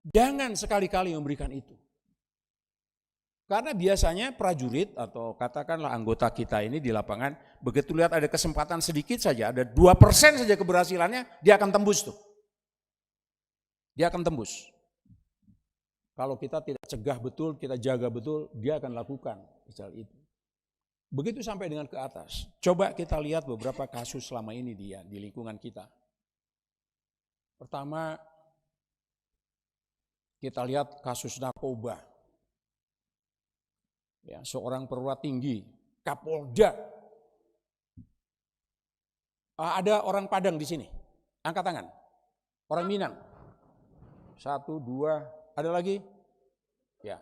Jangan sekali-kali memberikan itu. Karena biasanya prajurit atau katakanlah anggota kita ini di lapangan, begitu lihat ada kesempatan sedikit saja, ada 2% saja keberhasilannya, dia akan tembus tuh. Dia akan tembus. Kalau kita tidak cegah betul, kita jaga betul, dia akan lakukan misal itu. Begitu sampai dengan ke atas. Coba kita lihat beberapa kasus selama ini di lingkungan kita. Pertama, kita lihat kasus narkoba. Ya, seorang perwira tinggi, Kapolda. Ada orang Padang di sini. Angkat tangan. Orang Minang. 1, 2, ada lagi? Ya.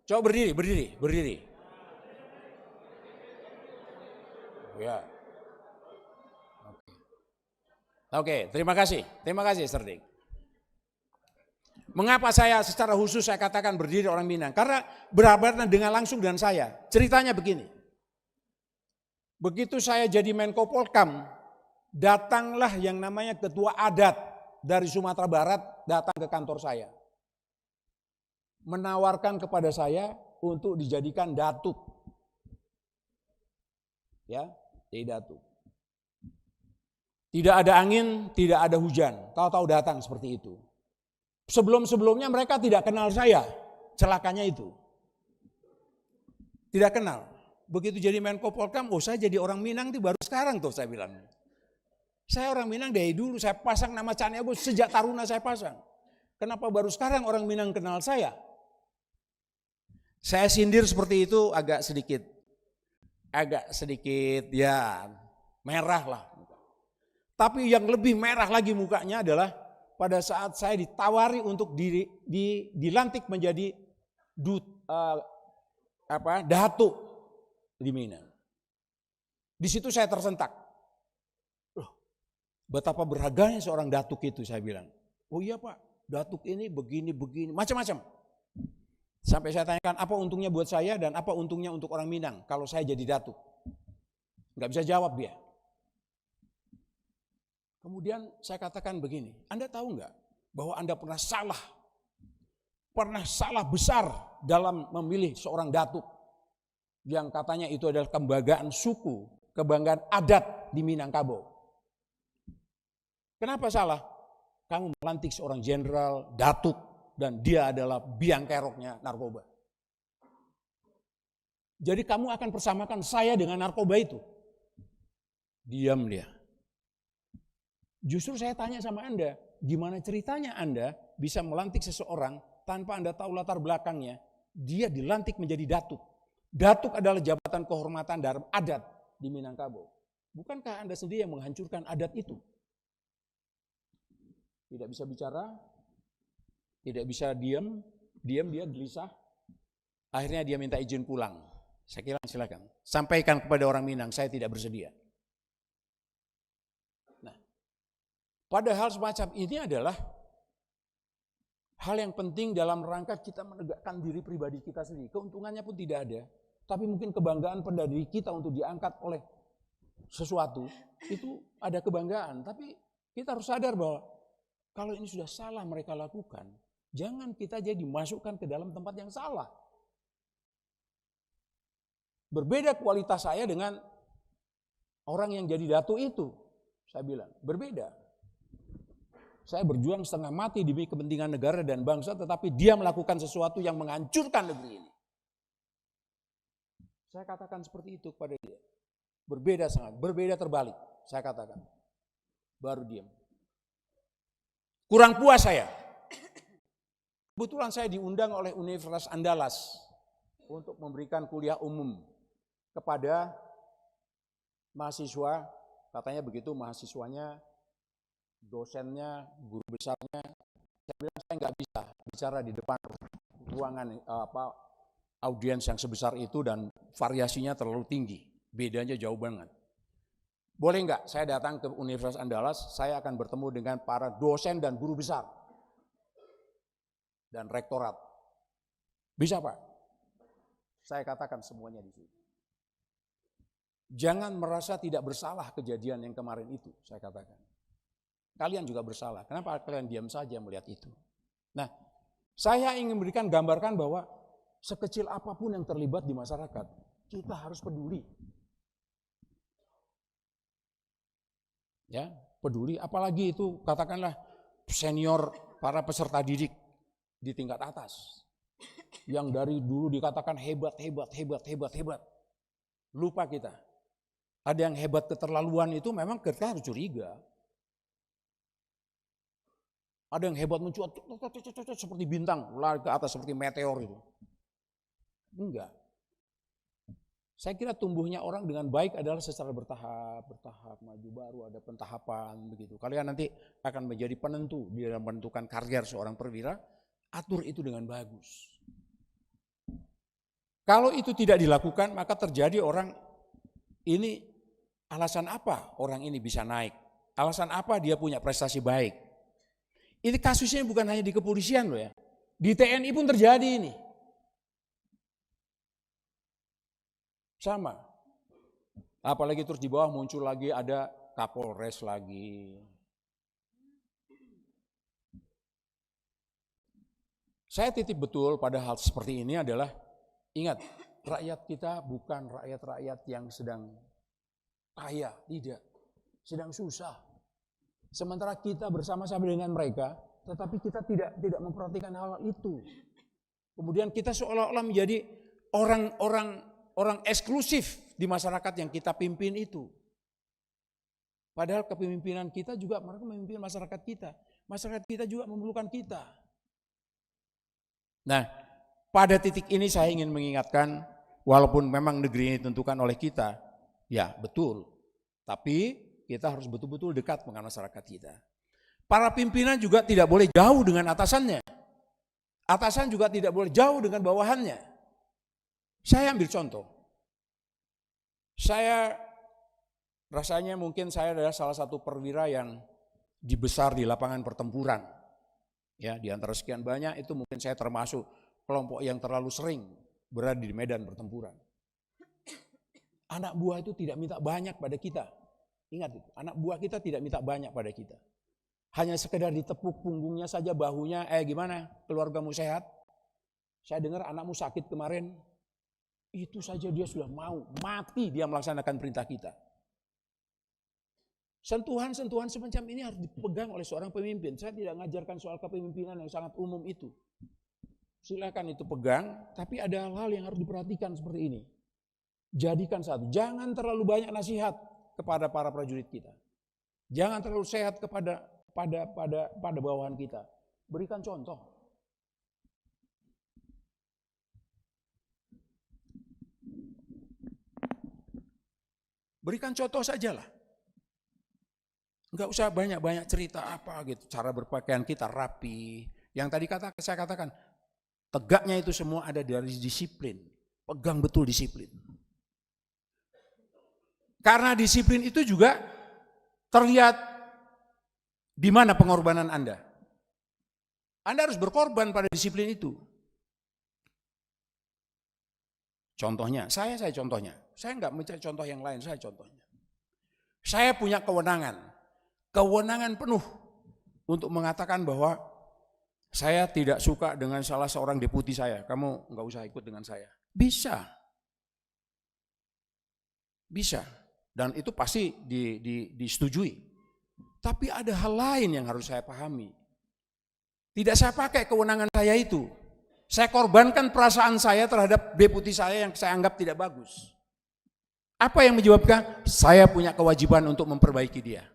Coba berdiri. Ya. Oke, terima kasih Serdik. Mengapa saya secara khusus saya katakan berdiri orang Minang? Karena berhadapan dengan langsung dengan saya. Ceritanya begini. Begitu saya jadi Menko Polkam, datanglah yang namanya ketua adat dari Sumatera Barat datang ke kantor saya. Menawarkan kepada saya untuk dijadikan datuk. Ya, jadi datuk. Tidak ada angin, tidak ada hujan. Tahu-tahu datang seperti itu. Sebelum-sebelumnya mereka tidak kenal saya, celakanya itu. Tidak kenal. Begitu jadi Menko Polkam, saya jadi orang Minang itu baru sekarang tuh saya bilang. Saya orang Minang dari dulu, saya pasang nama Caniago sejak taruna saya pasang. Kenapa baru sekarang orang Minang kenal saya? Saya sindir seperti itu agak sedikit ya merah lah. Tapi yang lebih merah lagi mukanya adalah pada saat saya ditawari untuk dilantik menjadi datuk di Minang. Di situ saya tersentak. Loh, betapa berharganya seorang datuk itu, saya bilang. Oh iya Pak, datuk ini begini, macam-macam. Sampai saya tanyakan apa untungnya buat saya dan apa untungnya untuk orang Minang kalau saya jadi datuk. Nggak bisa jawab dia. Kemudian saya katakan begini, Anda tahu nggak bahwa Anda pernah salah besar dalam memilih seorang datuk yang katanya itu adalah kebanggaan suku, kebanggaan adat di Minangkabau. Kenapa salah? Kamu melantik seorang jenderal, datuk, dan dia adalah biang keroknya narkoba. Jadi kamu akan persamakan saya dengan narkoba itu. Diam dia. Justru saya tanya sama Anda, gimana ceritanya Anda bisa melantik seseorang tanpa Anda tahu latar belakangnya, dia dilantik menjadi datuk. Datuk adalah jabatan kehormatan dalam adat di Minangkabau. Bukankah Anda sendiri yang menghancurkan adat itu? Tidak bisa bicara, tidak bisa diam dia gelisah. Akhirnya dia minta izin pulang. Saya kira silakan. Sampaikan kepada orang Minang, saya tidak bersedia. Padahal semacam ini adalah hal yang penting dalam rangka kita menegakkan diri pribadi kita sendiri. Keuntungannya pun tidak ada. Tapi mungkin kebanggaan pada diri kita untuk diangkat oleh sesuatu, itu ada kebanggaan. Tapi kita harus sadar bahwa kalau ini sudah salah mereka lakukan, jangan kita jadi dimasukkan ke dalam tempat yang salah. Berbeda kualitas saya dengan orang yang jadi datuk itu. Saya bilang, berbeda. Saya berjuang setengah mati demi kepentingan negara dan bangsa, tetapi dia melakukan sesuatu yang menghancurkan negeri ini. Saya katakan seperti itu kepada dia. Berbeda sangat, berbeda terbalik, saya katakan. Baru diam. Kurang puas saya. Kebetulan saya diundang oleh Universitas Andalas untuk memberikan kuliah umum kepada mahasiswa, katanya begitu mahasiswanya, dosennya, guru besarnya. Saya bilang saya nggak bisa bicara di depan ruangan audiens yang sebesar itu dan variasinya terlalu tinggi, bedanya jauh banget. Boleh nggak saya datang ke Universitas Andalas, saya akan bertemu dengan para dosen dan guru besar dan rektorat. Bisa Pak? Saya katakan semuanya di sini. Jangan merasa tidak bersalah kejadian yang kemarin itu, saya katakan. Kalian juga bersalah. Kenapa kalian diam saja melihat itu? Nah, saya ingin gambarkan bahwa sekecil apapun yang terlibat di masyarakat, kita harus peduli. Ya, peduli, apalagi itu katakanlah senior para peserta didik di tingkat atas. Yang dari dulu dikatakan hebat. Lupa kita. Ada yang hebat keterlaluan itu memang kita harus curiga. Ada yang hebat mencuat seperti bintang, lari ke atas seperti meteor itu. Enggak. Saya kira tumbuhnya orang dengan baik adalah secara bertahap, maju baru, ada pentahapan begitu. Kalian nanti akan menjadi penentu di dalam menentukan karier seorang perwira, atur itu dengan bagus. Kalau itu tidak dilakukan, maka terjadi orang ini alasan apa orang ini bisa naik? Alasan apa dia punya prestasi baik? Ini kasusnya bukan hanya di kepolisian loh ya. Di TNI pun terjadi ini. Sama. Apalagi terus di bawah muncul lagi ada Kapolres lagi. Saya titip betul pada hal seperti ini adalah, ingat, rakyat kita bukan rakyat-rakyat yang sedang kaya, tidak. Sedang susah. Sementara kita bersama-sama dengan mereka, tetapi kita tidak memperhatikan hal itu. Kemudian kita seolah-olah menjadi orang eksklusif di masyarakat yang kita pimpin itu. Padahal kepemimpinan kita juga mereka memimpin masyarakat kita. Masyarakat kita juga memerlukan kita. Nah, pada titik ini saya ingin mengingatkan, walaupun memang negeri ini ditentukan oleh kita, ya betul. Tapi kita harus betul-betul dekat dengan masyarakat kita. Para pimpinan juga tidak boleh jauh dengan atasannya. Atasan juga tidak boleh jauh dengan bawahannya. Saya ambil contoh. Saya rasanya mungkin saya adalah salah satu perwira yang dibesar di lapangan pertempuran. Ya, di antara sekian banyak itu mungkin saya termasuk kelompok yang terlalu sering berada di medan pertempuran. Anak buah itu tidak minta banyak pada kita. Ingat itu, anak buah kita tidak minta banyak pada kita. Hanya sekedar ditepuk punggungnya saja, bahunya, gimana keluargamu sehat? Saya dengar anakmu sakit kemarin. Itu saja dia sudah mau, mati dia melaksanakan perintah kita. Sentuhan-sentuhan semacam ini harus dipegang oleh seorang pemimpin. Saya tidak mengajarkan soal kepemimpinan yang sangat umum itu. Silakan itu pegang, tapi ada hal-hal yang harus diperhatikan seperti ini. Jadikan satu, jangan terlalu banyak nasihat kepada para prajurit kita. Jangan terlalu sehat kepada bawahan kita. Berikan contoh. Berikan contoh sajalah. Enggak usah banyak-banyak cerita apa gitu. Cara berpakaian kita rapi. Yang tadi saya katakan, tegaknya itu semua ada dari disiplin. Pegang betul disiplin. Karena disiplin itu juga terlihat di mana pengorbanan Anda. Anda harus berkorban pada disiplin itu. Contohnya, saya contohnya. Saya enggak mencari contoh yang lain, saya contohnya. Saya punya kewenangan penuh untuk mengatakan bahwa saya tidak suka dengan salah seorang deputi saya. Kamu enggak usah ikut dengan saya. Bisa. Dan itu pasti disetujui. Tapi ada hal lain yang harus saya pahami. Tidak saya pakai kewenangan saya itu. Saya korbankan perasaan saya terhadap deputi saya yang saya anggap tidak bagus. Apa yang menyebabkan? Saya punya kewajiban untuk memperbaiki dia.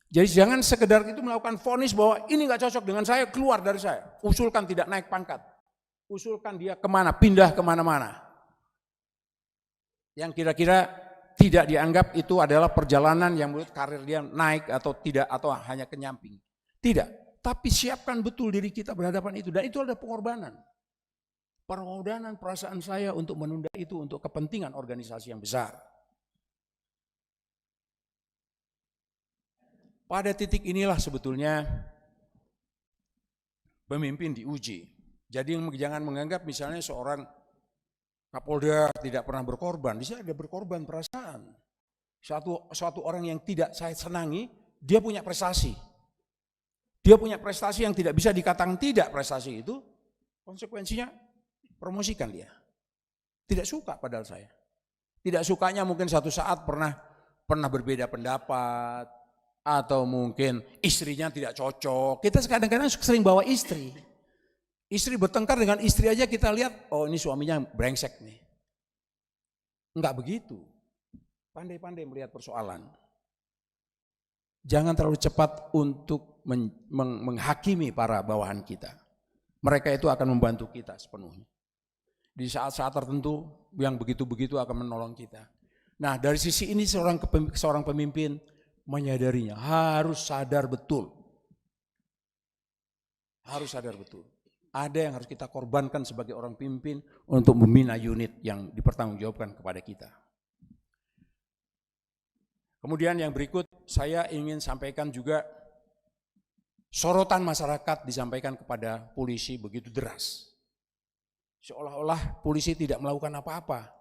Jadi jangan sekedar itu melakukan vonis bahwa ini gak cocok dengan saya, keluar dari saya. Usulkan tidak naik pangkat. Usulkan dia kemana, pindah kemana-mana. Yang kira-kira tidak dianggap itu adalah perjalanan yang menurut karir dia naik atau tidak, atau hanya kenyamping. Tidak, tapi siapkan betul diri kita berhadapan itu. Dan itu adalah pengorbanan. Pengorbanan perasaan saya untuk menunda itu untuk kepentingan organisasi yang besar. Pada titik inilah sebetulnya pemimpin diuji. Jadi jangan menganggap misalnya seorang Kapolda tidak pernah berkorban, di sini ada berkorban perasaan. suatu orang yang tidak saya senangi, dia punya prestasi. Dia punya prestasi yang tidak bisa dikatakan tidak prestasi itu, konsekuensinya promosikan dia. Tidak suka padahal saya. Tidak sukanya mungkin satu saat pernah berbeda pendapat, atau mungkin istrinya tidak cocok. Kita kadang-kadang sering bawa istri. Istri bertengkar dengan istri aja kita lihat, oh ini suaminya brengsek nih. Enggak begitu. Pandai-pandai melihat persoalan. Jangan terlalu cepat untuk menghakimi para bawahan kita. Mereka itu akan membantu kita sepenuhnya. Di saat-saat tertentu yang begitu-begitu akan menolong kita. Nah, dari sisi ini seorang pemimpin menyadarinya, harus sadar betul. Harus sadar betul. Ada yang harus kita korbankan sebagai orang pemimpin untuk membina unit yang dipertanggungjawabkan kepada kita. Kemudian yang berikut saya ingin sampaikan juga, sorotan masyarakat disampaikan kepada polisi begitu deras. Seolah-olah polisi tidak melakukan apa-apa.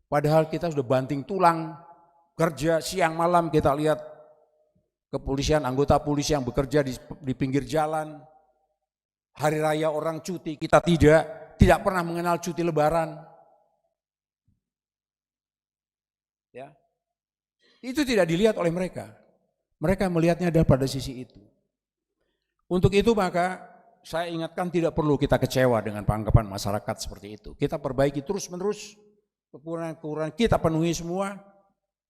Padahal kita sudah banting tulang, kerja siang malam, kita lihat kepolisian, anggota polisi yang bekerja di pinggir jalan. Hari raya orang cuti, kita tidak pernah mengenal cuti lebaran. Ya. Itu tidak dilihat oleh mereka. Mereka melihatnya ada pada sisi itu. Untuk itu maka saya ingatkan, tidak perlu kita kecewa dengan anggapan masyarakat seperti itu. Kita perbaiki terus-menerus, kekurangan-kekurangan kita penuhi semua,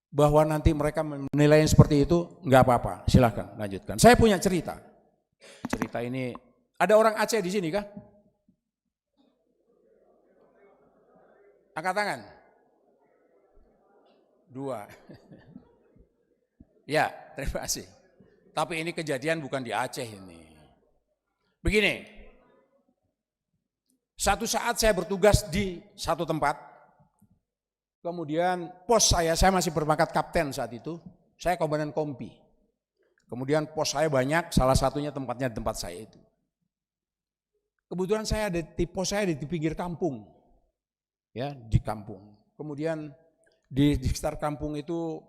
bahwa nanti mereka menilai seperti itu, enggak apa-apa, silahkan lanjutkan. Saya punya cerita. Cerita ini, ada orang Aceh di sini kah? Angkat tangan. 2. Ya, terima kasih. Tapi ini kejadian bukan di Aceh ini. Begini, satu saat saya bertugas di satu tempat, kemudian pos saya masih berpangkat kapten saat itu, saya komandan kompi. Kemudian pos saya banyak, salah satunya tempatnya di tempat saya itu. Kebetulan saya ada di pos saya di pinggir kampung, ya di kampung. Kemudian di sekitar kampung itu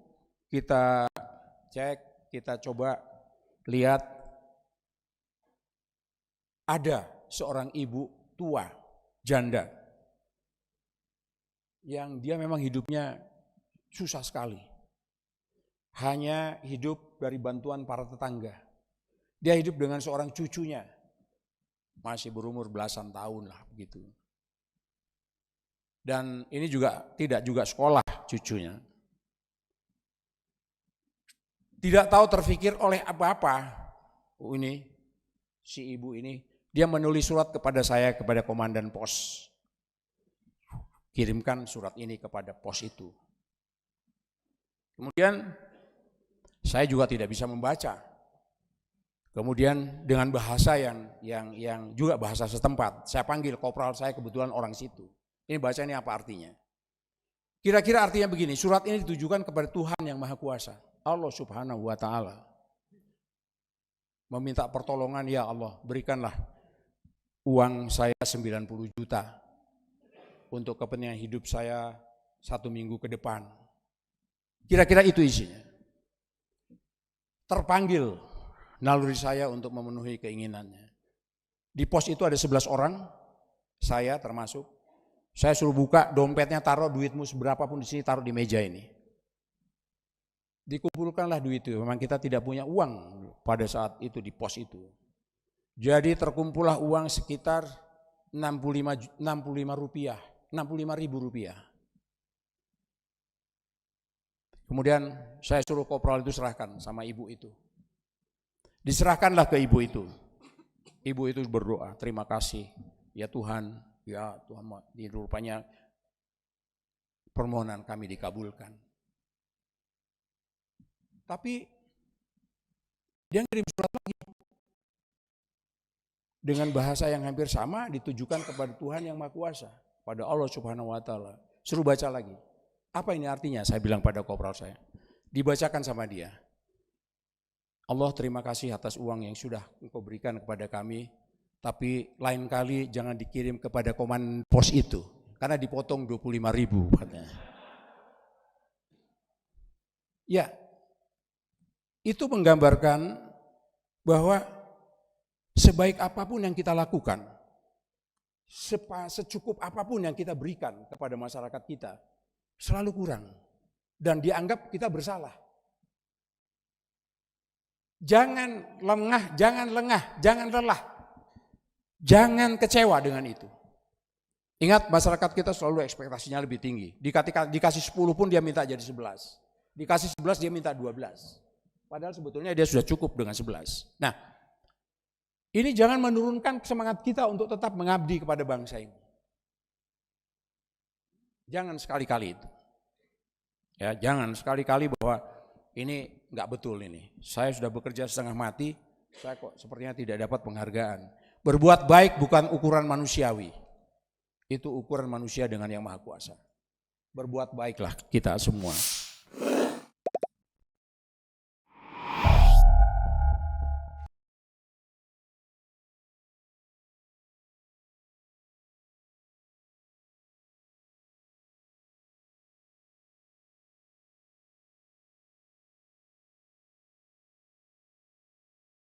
kita cek, kita coba lihat, ada seorang ibu tua, janda, yang dia memang hidupnya susah sekali. Hanya hidup dari bantuan para tetangga. Dia hidup dengan seorang cucunya, masih berumur belasan tahun lah begitu. Dan ini juga tidak juga sekolah cucunya. Tidak tahu terfikir oleh apa-apa, ini si ibu ini, dia menulis surat kepada saya, kepada komandan pos. Kirimkan surat ini kepada pos itu. Kemudian saya juga tidak bisa membaca. Kemudian dengan bahasa yang juga bahasa setempat, saya panggil kopral saya, kebetulan orang situ. Ini baca ini apa artinya? Kira-kira artinya begini, surat ini ditujukan kepada Tuhan yang Maha Kuasa, Allah Subhanahu wa Ta'ala. Meminta pertolongan, ya Allah, berikanlah uang saya 90 juta untuk kepentingan hidup saya 1 minggu ke depan. Kira-kira itu isinya. Terpanggil naluri saya untuk memenuhi keinginannya. Di pos itu ada 11 orang, saya termasuk. Saya suruh buka dompetnya, taruh duitmu seberapapun di sini, taruh di meja ini. Dikumpulkanlah duit itu, memang kita tidak punya uang pada saat itu di pos itu. Jadi terkumpullah uang sekitar 65 ribu rupiah. Kemudian saya suruh kopral itu serahkan sama ibu itu. Diserahkanlah ke ibu itu. Ibu itu berdoa, terima kasih ya Tuhan. Ya Tuhan, rupanya permohonan kami dikabulkan. Tapi dia ngirim surat lagi dengan bahasa yang hampir sama, ditujukan kepada Tuhan yang Maha Kuasa, pada Allah Subhanahu wa Ta'ala. Suruh baca lagi. Apa ini artinya? Saya bilang pada kopral saya. Dibacakan sama dia. Allah, terima kasih atas uang yang sudah Engkau berikan kepada kami. Tapi lain kali jangan dikirim kepada komandan pos itu, karena dipotong 25 ribu katanya. Ya, itu menggambarkan bahwa sebaik apapun yang kita lakukan, secukup apapun yang kita berikan kepada masyarakat kita, selalu kurang. Dan dianggap kita bersalah. Jangan lengah, jangan lelah. Jangan kecewa dengan itu. Ingat, masyarakat kita selalu ekspektasinya lebih tinggi. Dikasih 10 pun dia minta jadi 11. Dikasih 11 dia minta 12. Padahal sebetulnya dia sudah cukup dengan 11. Nah, ini jangan menurunkan semangat kita untuk tetap mengabdi kepada bangsa ini. Jangan sekali-kali itu. Ya, jangan sekali-kali bahwa ini enggak betul ini. Saya sudah bekerja setengah mati, saya kok sepertinya tidak dapat penghargaan. Berbuat baik bukan ukuran manusiawi. Itu ukuran manusia dengan Yang Maha Kuasa. Berbuat baiklah kita semua.